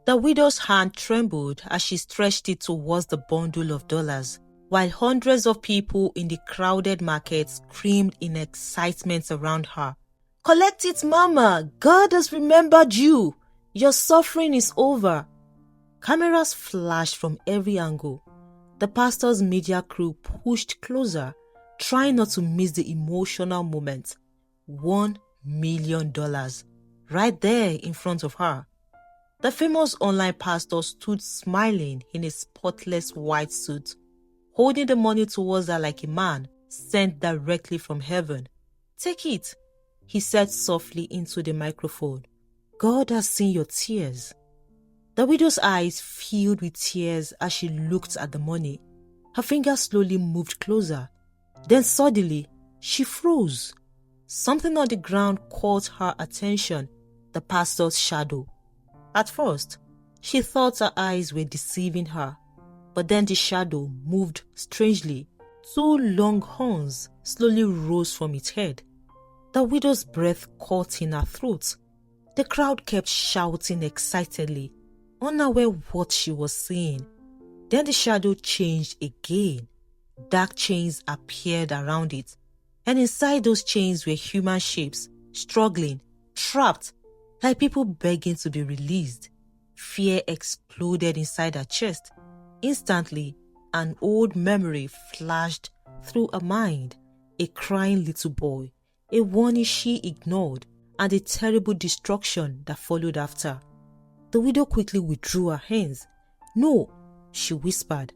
The widow's hand trembled as she stretched it towards the bundle of dollars, while hundreds of people in the crowded market screamed in excitement around her. "Collect it, Mama! God has remembered you! Your suffering is over!" Cameras flashed from every angle. The pastor's media crew pushed closer, trying not to miss the emotional moment. $1 million, right there in front of her. The famous online pastor stood smiling in a spotless white suit, holding the money towards her like a man sent directly from heaven. "Take it," he said softly into the microphone. "God has seen your tears." The widow's eyes filled with tears as she looked at the money. Her fingers slowly moved closer. Then suddenly, she froze. Something on the ground caught her attention, the pastor's shadow. At first, she thought her eyes were deceiving her, but then the shadow moved strangely. 2 long horns slowly rose from its head. The widow's breath caught in her throat. The crowd kept shouting excitedly, unaware what she was seeing. Then the shadow changed again. Dark chains appeared around it, and inside those chains were human shapes, struggling, trapped, like people begging to be released. Fear exploded inside her chest. Instantly, an old memory flashed through her mind. A crying little boy, a warning she ignored, and the terrible destruction that followed after. The widow quickly withdrew her hands. "No," she whispered.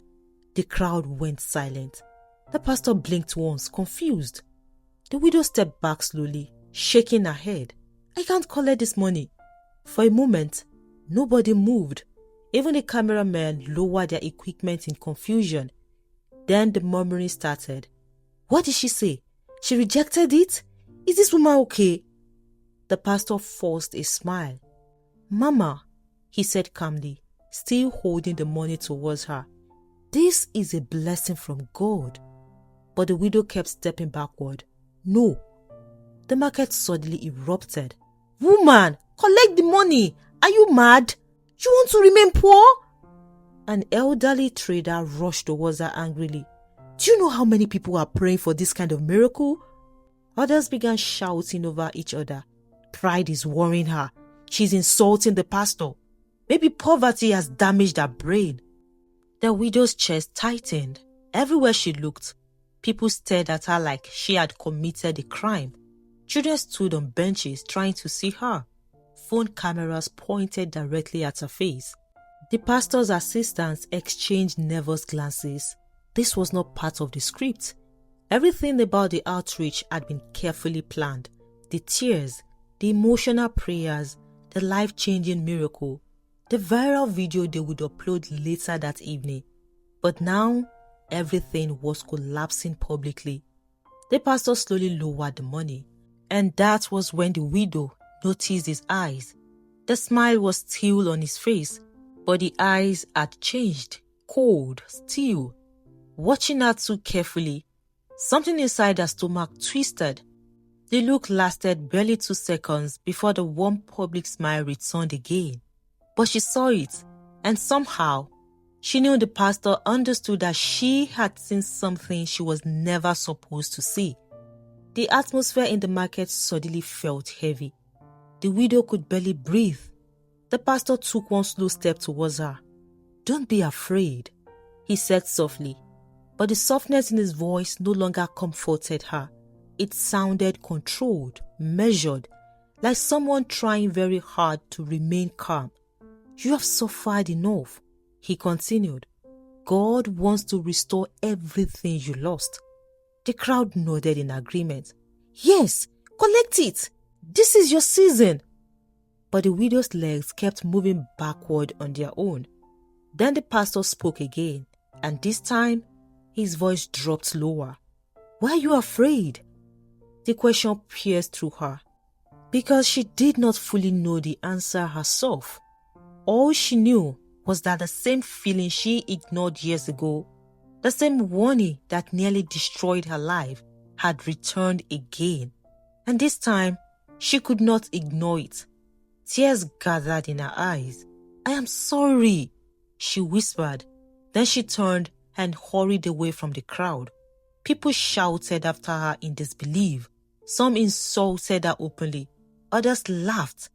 The crowd went silent. The pastor blinked once, confused. The widow stepped back slowly, shaking her head. "I can't collect this money." For a moment, nobody moved. Even the cameramen lowered their equipment in confusion. Then the murmuring started. "What did she say? She rejected it? Is this woman okay?" The pastor forced a smile. "Mama," he said calmly, still holding the money towards her, "this is a blessing from God." But the widow kept stepping backward. "No." The market suddenly erupted. "Woman, collect the money! Are you mad? You want to remain poor?" An elderly trader rushed towards her angrily. "Do you know how many people are praying for this kind of miracle?" Others began shouting over each other. Pride is worrying her. She's insulting the pastor. Maybe poverty has damaged her brain. The widow's chest tightened. Everywhere she looked, people stared at her like she had committed a crime. Children stood on benches trying to see her. Phone cameras pointed directly at her face. The pastor's assistants exchanged nervous glances. This was not part of the script. Everything about the outreach had been carefully planned. The tears, the emotional prayers, the life-changing miracle, the viral video they would upload later that evening. But now, everything was collapsing publicly. The pastor slowly lowered the money, and that was when the widow noticed his eyes. The smile was still on his face, but the eyes had changed, cold, still. Watching her too carefully, something inside her stomach twisted. The look lasted barely 2 seconds before the warm public smile returned again. But she saw it, and somehow, she knew the pastor understood that she had seen something she was never supposed to see. The atmosphere in the market suddenly felt heavy. The widow could barely breathe. The pastor took one slow step towards her. "Don't be afraid," he said softly. But the softness in his voice no longer comforted her. It sounded controlled, measured, like someone trying very hard to remain calm. "You have suffered enough," he continued. "God wants to restore everything you lost." The crowd nodded in agreement. "Yes, collect it. This is your season." But the widow's legs kept moving backward on their own. Then the pastor spoke again, and this time, his voice dropped lower. "Why are you afraid?" The question pierced through her, because she did not fully know the answer herself. All she knew was that the same feeling she ignored years ago, the same warning that nearly destroyed her life, had returned again. And this time, she could not ignore it. Tears gathered in her eyes. "I am sorry," she whispered. Then she turned and hurried away from the crowd. People shouted after her in disbelief. Some insulted her openly. Others laughed.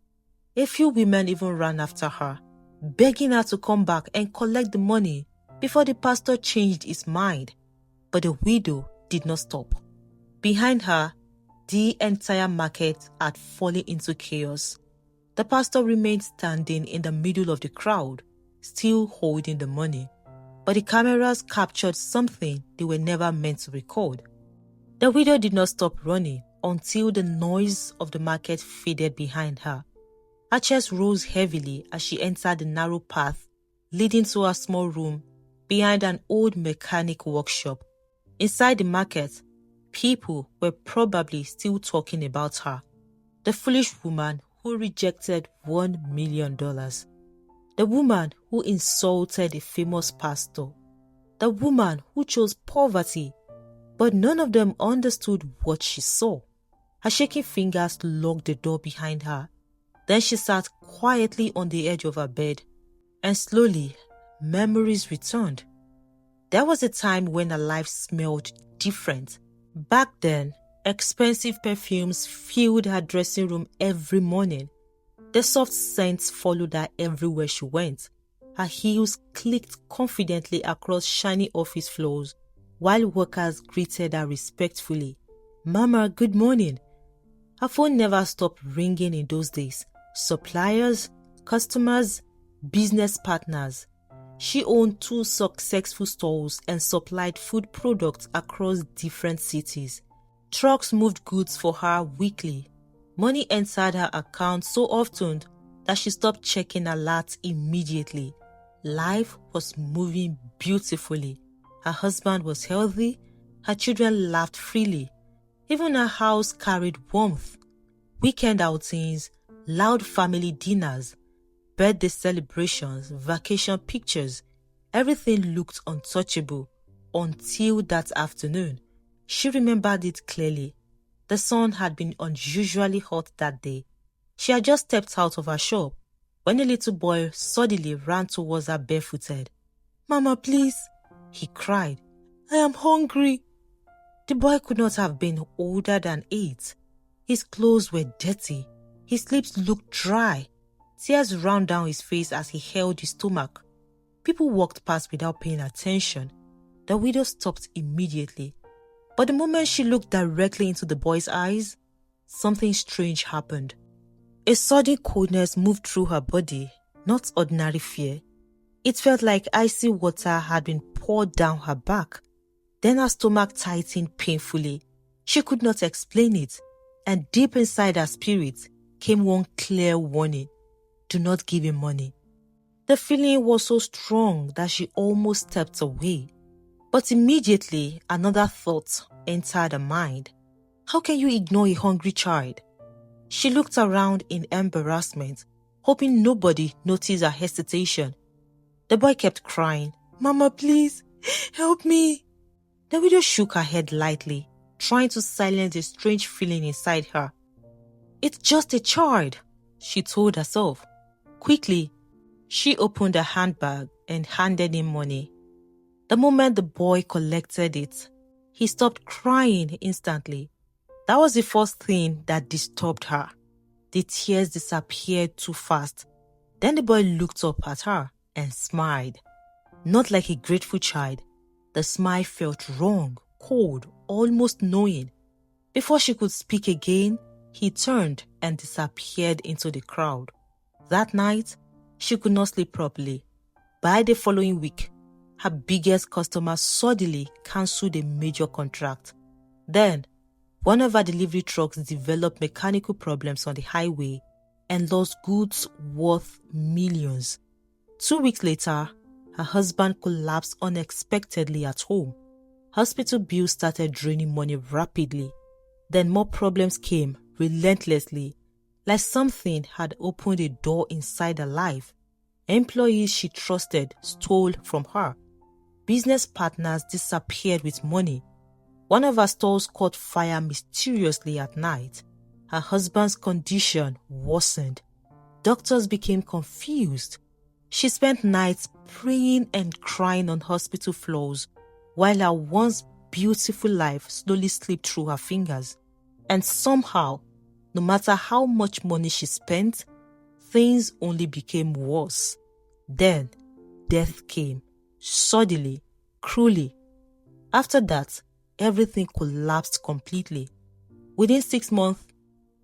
A few women even ran after her, begging her to come back and collect the money before the pastor changed his mind. But the widow did not stop. Behind her, the entire market had fallen into chaos. The pastor remained standing in the middle of the crowd, still holding the money. But the cameras captured something they were never meant to record. The widow did not stop running until the noise of the market faded behind her. Her chest rose heavily as she entered the narrow path leading to a small room behind an old mechanic workshop. Inside the market, people were probably still talking about her. The foolish woman who rejected $1 million. The woman who insulted a famous pastor. The woman who chose poverty. But none of them understood what she saw. Her shaking fingers locked the door behind her. Then she sat quietly on the edge of her bed. And slowly, memories returned. There was a time when her life smelled different. Back then, expensive perfumes filled her dressing room every morning. The soft scents followed her everywhere she went. Her heels clicked confidently across shiny office floors, while workers greeted her respectfully. "Mama, good morning." Her phone never stopped ringing in those days. Suppliers, customers, business partners. She owned 2 successful stores and supplied food products across different cities. Trucks moved goods for her weekly. Money entered her account so often that she stopped checking alerts immediately. Life was moving beautifully. Her husband was healthy. Her children laughed freely. Even her house carried warmth. Weekend outings, loud family dinners, birthday celebrations, vacation pictures. Everything looked untouchable until that afternoon. She remembered it clearly. The sun had been unusually hot that day. She had just stepped out of her shop when a little boy suddenly ran towards her barefooted. "Mama, please," he cried. "I am hungry." The boy could not have been older than 8. His clothes were dirty. His lips looked dry. Tears ran down his face as he held his stomach. People walked past without paying attention. The widow stopped immediately. But the moment she looked directly into the boy's eyes, something strange happened. A sudden coldness moved through her body, not ordinary fear. It felt like icy water had been poured down her back. Then her stomach tightened painfully. She could not explain it, and deep inside her spirit came one clear warning: do not give him money. The feeling was so strong that she almost stepped away. But immediately another thought entered her mind. How can you ignore a hungry child? She looked around in embarrassment, hoping nobody noticed her hesitation. The boy kept crying, "Mama, please, help me." The widow shook her head lightly, trying to silence the strange feeling inside her. "It's just a child," she told herself. Quickly, she opened her handbag and handed him money. The moment the boy collected it, he stopped crying instantly. That was the first thing that disturbed her. The tears disappeared too fast. Then the boy looked up at her and smiled. Not like a grateful child. The smile felt wrong, cold, almost knowing. Before she could speak again, he turned and disappeared into the crowd. That night, she could not sleep properly. By the following week, her biggest customer suddenly cancelled a major contract. Then, one of her delivery trucks developed mechanical problems on the highway and lost goods worth millions. 2 weeks later, her husband collapsed unexpectedly at home. Hospital bills started draining money rapidly. Then more problems came relentlessly, like something had opened a door inside her life. Employees she trusted stole from her. Business partners disappeared with money. One of her stores caught fire mysteriously at night. Her husband's condition worsened. Doctors became confused. She spent nights praying and crying on hospital floors while her once beautiful life slowly slipped through her fingers. And somehow, no matter how much money she spent, things only became worse. Then, death came, suddenly, cruelly. After that, everything collapsed completely. Within 6 months,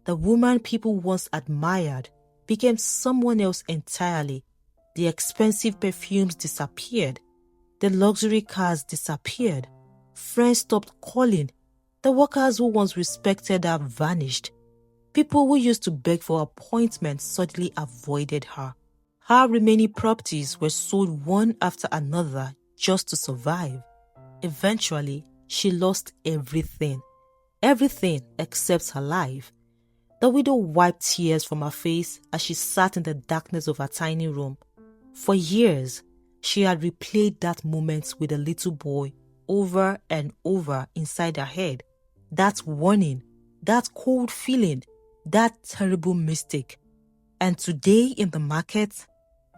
the woman people once admired became someone else entirely. The expensive perfumes disappeared. The luxury cars disappeared. Friends stopped calling. The workers who once respected her vanished. People who used to beg for appointments suddenly avoided her. Her remaining properties were sold one after another just to survive. Eventually, she lost everything. Everything except her life. The widow wiped tears from her face as she sat in the darkness of her tiny room. For years, she had replayed that moment with a little boy over and over inside her head. That warning, that cold feeling, that terrible mistake. And today in the market,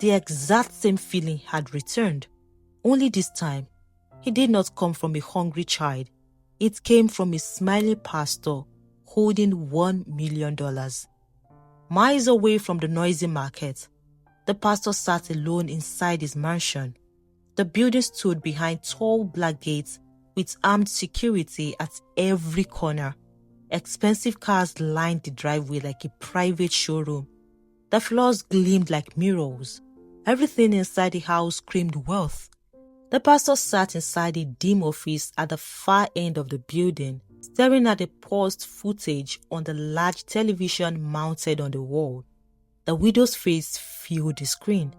the exact same feeling had returned. Only this time, it did not come from a hungry child. It came from a smiling pastor holding $1 million. Miles away from the noisy market, the pastor sat alone inside his mansion. The building stood behind tall black gates with armed security at every corner. Expensive cars lined the driveway like a private showroom. The floors gleamed like mirrors. Everything inside the house screamed wealth. The pastor sat inside a dim office at the far end of the building, staring at the paused footage on the large television mounted on the wall. The widow's face filled the screen.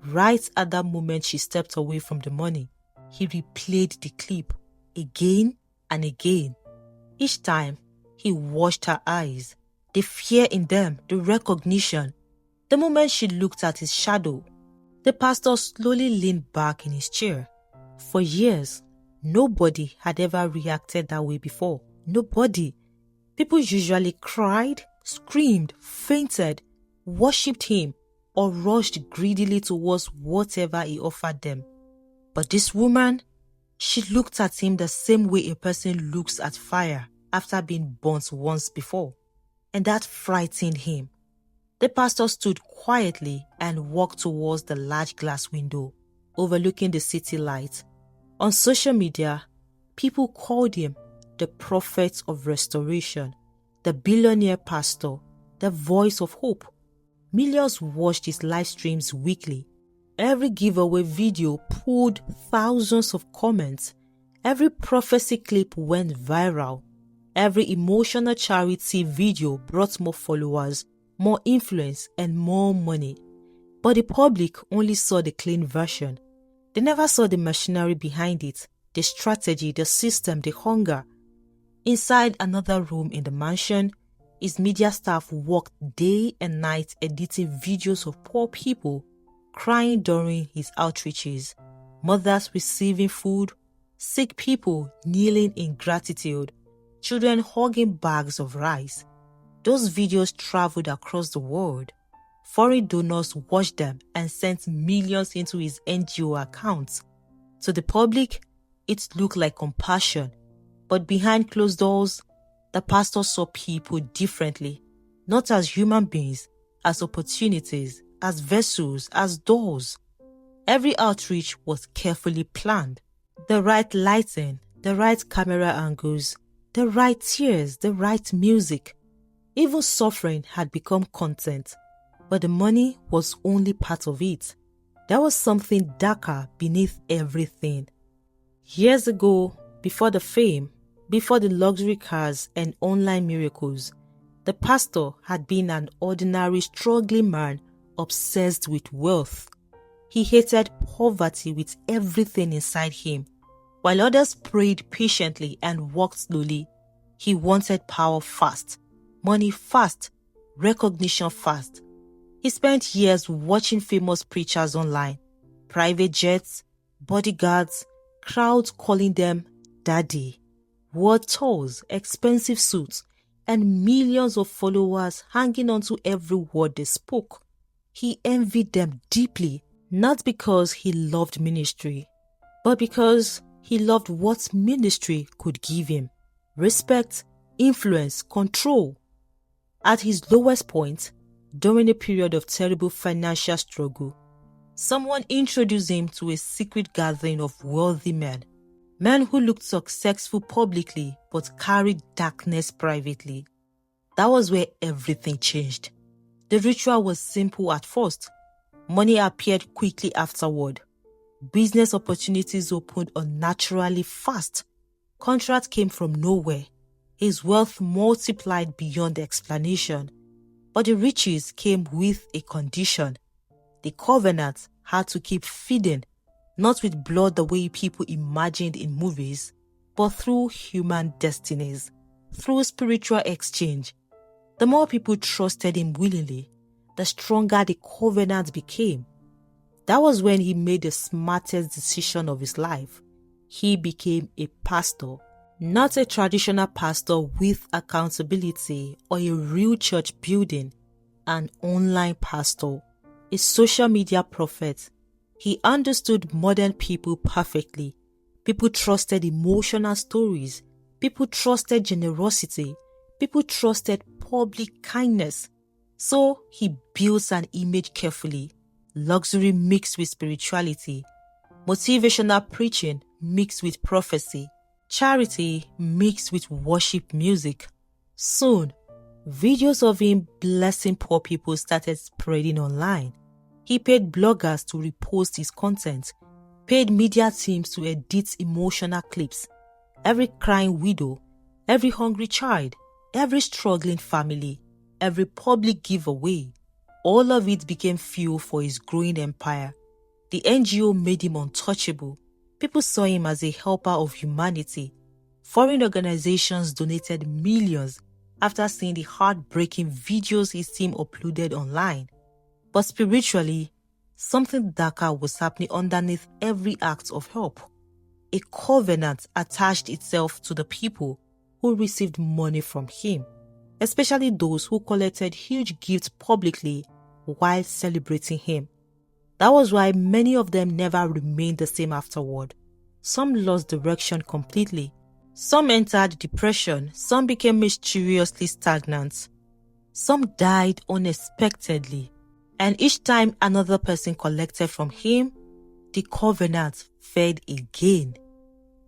Right at that moment she stepped away from the money. He replayed the clip again and again. Each time, he watched her eyes, the fear in them, the recognition. The moment she looked at his shadow, the pastor slowly leaned back in his chair. For years, nobody had ever reacted that way before. Nobody. People usually cried, screamed, fainted, worshipped him, or rushed greedily towards whatever he offered them. But this woman, she looked at him the same way a person looks at fire after being burnt once before. And that frightened him. The pastor stood quietly and walked towards the large glass window overlooking the city lights. On social media, people called him the prophet of restoration, the billionaire pastor, the voice of hope. Millions watched his live streams weekly. Every giveaway video pulled thousands of comments. Every prophecy clip went viral. Every emotional charity video brought more followers, more influence, and more money. But the public only saw the clean version. They never saw the machinery behind it, the strategy, the system, the hunger. Inside another room in the mansion, his media staff worked day and night editing videos of poor people crying during his outreaches, mothers receiving food, sick people kneeling in gratitude, children hugging bags of rice. Those videos traveled across the world. Foreign donors watched them and sent millions into his NGO accounts. To the public, it looked like compassion. But behind closed doors, the pastor saw people differently, not as human beings, as opportunities, as vessels, as doors. Every outreach was carefully planned. The right lighting, the right camera angles, the right tears, the right music. Even suffering had become content, but the money was only part of it. There was something darker beneath everything. Years ago, before the fame, before the luxury cars and online miracles, the pastor had been an ordinary struggling man obsessed with wealth. He hated poverty with everything inside him. While others prayed patiently and walked slowly, he wanted power fast, money fast, recognition fast. He spent years watching famous preachers online, private jets, bodyguards, crowds calling them daddy, word tours, expensive suits, and millions of followers hanging on to every word they spoke. He envied them deeply, Not because he loved ministry, but because he loved what ministry could give him: respect, influence, control. At his lowest point, during a period of terrible financial struggle, someone introduced him to a secret gathering of wealthy men. Men who looked successful publicly but carried darkness privately. That was where everything changed. The ritual was simple at first. Money appeared quickly afterward. Business opportunities opened unnaturally fast. Contracts came from nowhere. His wealth multiplied beyond explanation. But the riches came with a condition. The covenant had to keep feeding, not with blood the way people imagined in movies, but through human destinies, through spiritual exchange. The more people trusted him willingly, the stronger the covenant became. That was when he made the smartest decision of his life. He became a pastor, not a traditional pastor with accountability or a real church building, an online pastor, a social media prophet. He understood modern people perfectly. People trusted emotional stories. People trusted generosity. People trusted public kindness. So he built an image carefully. Luxury mixed with spirituality. Motivational preaching mixed with prophecy. Charity mixed with worship music. Soon, videos of him blessing poor people started spreading online. He paid bloggers to repost his content, paid media teams to edit emotional clips. Every crying widow, every hungry child, every struggling family, every public giveaway, all of it became fuel for his growing empire. The NGO made him untouchable. People saw him as a helper of humanity. Foreign organizations donated millions after seeing the heartbreaking videos his team uploaded online. But spiritually, something darker was happening underneath every act of help. A covenant attached itself to the people who received money from him, especially those who collected huge gifts publicly while celebrating him. That was why many of them never remained the same afterward. Some lost direction completely. Some entered depression. Some became mysteriously stagnant. Some died unexpectedly. And each time another person collected from him, the covenant fed again.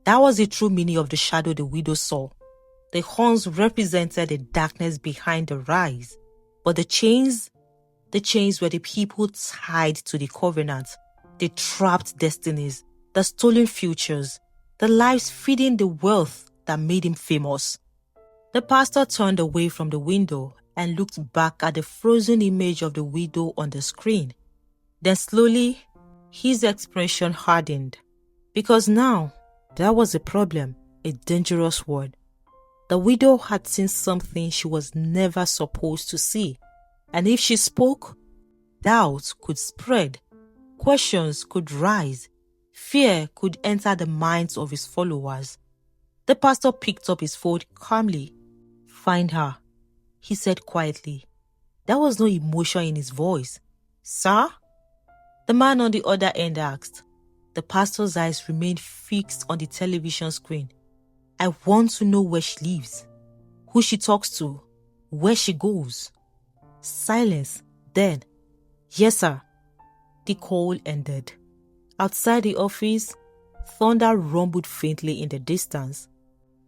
That was the true meaning of the shadow the widow saw. The horns represented the darkness behind the rise. But the chains were the people tied to the covenant, the trapped destinies, the stolen futures, the lives feeding the wealth that made him famous. The pastor turned away from the window and looked back at the frozen image of the widow on the screen. Then slowly, his expression hardened. Because now, there was a problem, a dangerous one. The widow had seen something she was never supposed to see. And if she spoke, doubt could spread, questions could rise, fear could enter the minds of his followers. The pastor picked up his phone calmly. "Find her," he said quietly. There was no emotion in his voice. "Sir?" The man on the other end asked. The pastor's eyes remained fixed on the television screen. "I want to know where she lives, who she talks to, where she goes." Silence. Then, "Yes, sir." The call ended. Outside the office, thunder rumbled faintly in the distance.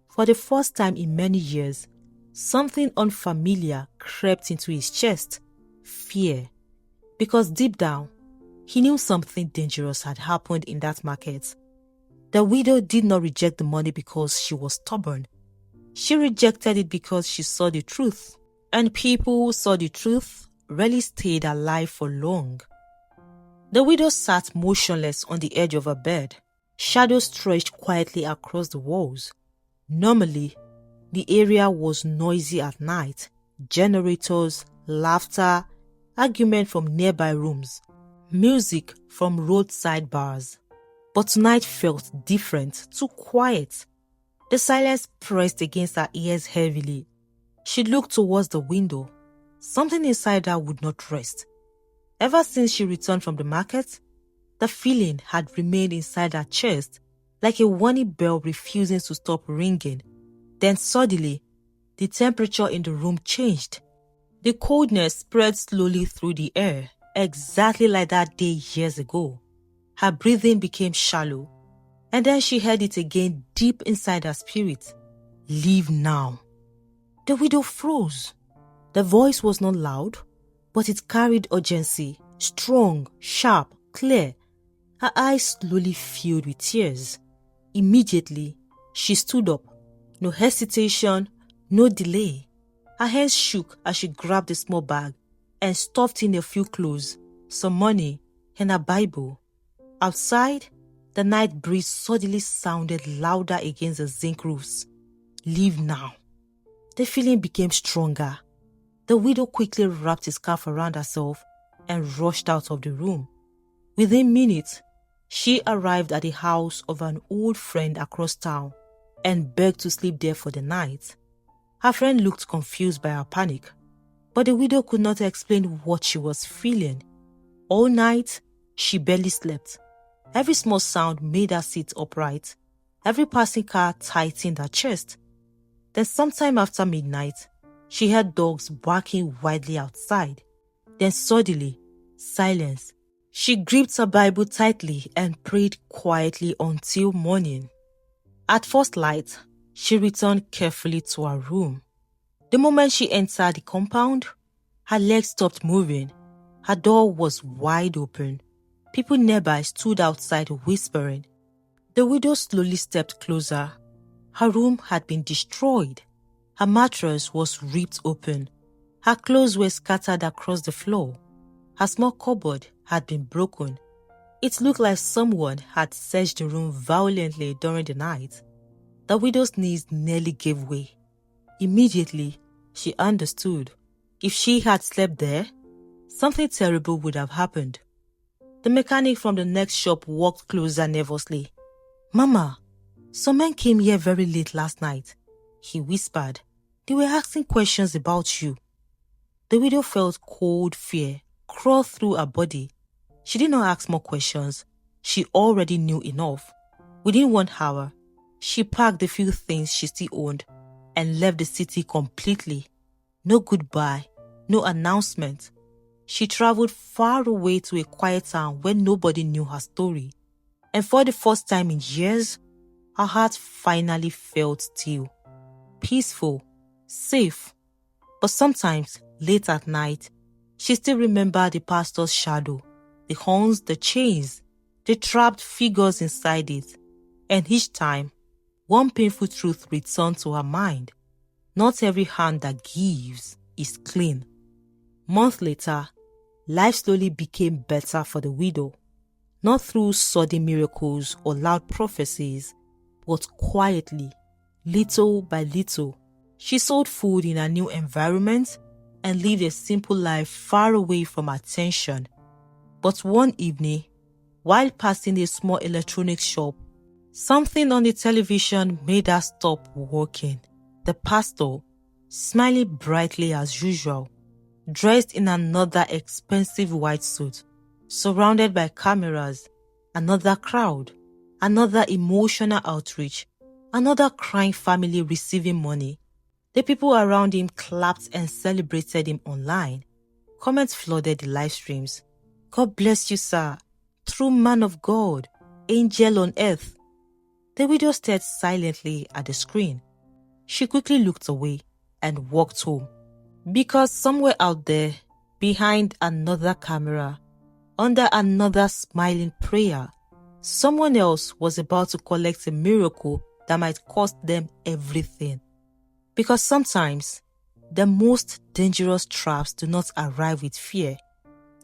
For the first time in many years, something unfamiliar crept into his chest. Fear. Because deep down, he knew something dangerous had happened in that market. The widow did not reject the money because she was stubborn. She rejected it because she saw the truth. And people who saw the truth rarely stayed alive for long. The widow sat motionless on the edge of her bed. Shadows stretched quietly across the walls. Normally, the area was noisy at night. Generators, laughter, argument from nearby rooms, music from roadside bars. But tonight felt different, too quiet. The silence pressed against her ears heavily. She looked towards the window. Something inside her would not rest. Ever since she returned from the market, The feeling had remained inside her chest, like a warning bell refusing to stop ringing. Then suddenly, the temperature in the room changed. The coldness spread slowly through the air, exactly like that day years ago. Her breathing became shallow, and then she heard it again deep inside her spirit. Leave now. The widow froze. The voice was not loud, but it carried urgency, strong, sharp, clear. Her eyes slowly filled with tears. Immediately, she stood up. No hesitation, no delay. Her hands shook as she grabbed a small bag and stuffed in a few clothes, some money, and a Bible. Outside, the night breeze suddenly sounded louder against the zinc roofs. Leave now. The feeling became stronger. The widow quickly wrapped a scarf around herself and rushed out of the room. Within minutes, she arrived at the house of an old friend across town and begged to sleep there for the night. Her friend looked confused by her panic, but the widow could not explain what she was feeling. All night, she barely slept. Every small sound made her sit upright. Every passing car tightened her chest. Then sometime after midnight, she heard dogs barking wildly outside. Then suddenly, silence. She gripped her Bible tightly and prayed quietly until morning. At first light, she returned carefully to her room. The moment she entered the compound, her legs stopped moving. Her door was wide open. People nearby stood outside whispering. The widow slowly stepped closer. Her room had been destroyed. Her mattress was ripped open. Her clothes were scattered across the floor. Her small cupboard had been broken. It looked like someone had searched the room violently during the night. The widow's knees nearly gave way. Immediately, she understood. If she had slept there, something terrible would have happened. The mechanic from the next shop walked closer nervously. "Mama, some men came here very late last night," he whispered. "They were asking questions about you." The widow felt cold fear crawl through her body. She did not ask more questions. She already knew enough. Within 1 hour, she packed the few things she still owned and left the city completely. No goodbye, no announcement. She traveled far away to a quiet town where nobody knew her story. And for the first time in years, her heart finally felt still, peaceful, safe. But sometimes, late at night, she still remembered the pastor's shadow, the horns, the chains, the trapped figures inside it. And each time, one painful truth returned to her mind. Not every hand that gives is clean. Months later, life slowly became better for the widow. Not through sudden miracles or loud prophecies, but quietly, little by little. She sold food in a new environment and lived a simple life far away from attention. But one evening, while passing a small electronics shop, something on the television made her stop working. The pastor, smiling brightly as usual, dressed in another expensive white suit, surrounded by cameras, another crowd, another emotional outreach, another crying family receiving money. The people around him clapped and celebrated him online. Comments flooded the live streams. "God bless you, sir. True man of God. Angel on earth." The widow stared silently at the screen. She quickly looked away and walked home. Because somewhere out there, behind another camera, under another smiling prayer, someone else was about to collect a miracle that might cost them everything. Because sometimes, the most dangerous traps do not arrive with fear.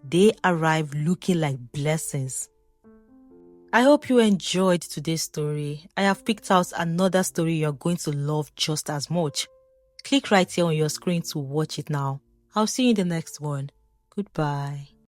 They arrive looking like blessings. I hope you enjoyed today's story. I have picked out another story you're going to love just as much. Click right here on your screen to watch it now. I'll see you in the next one. Goodbye.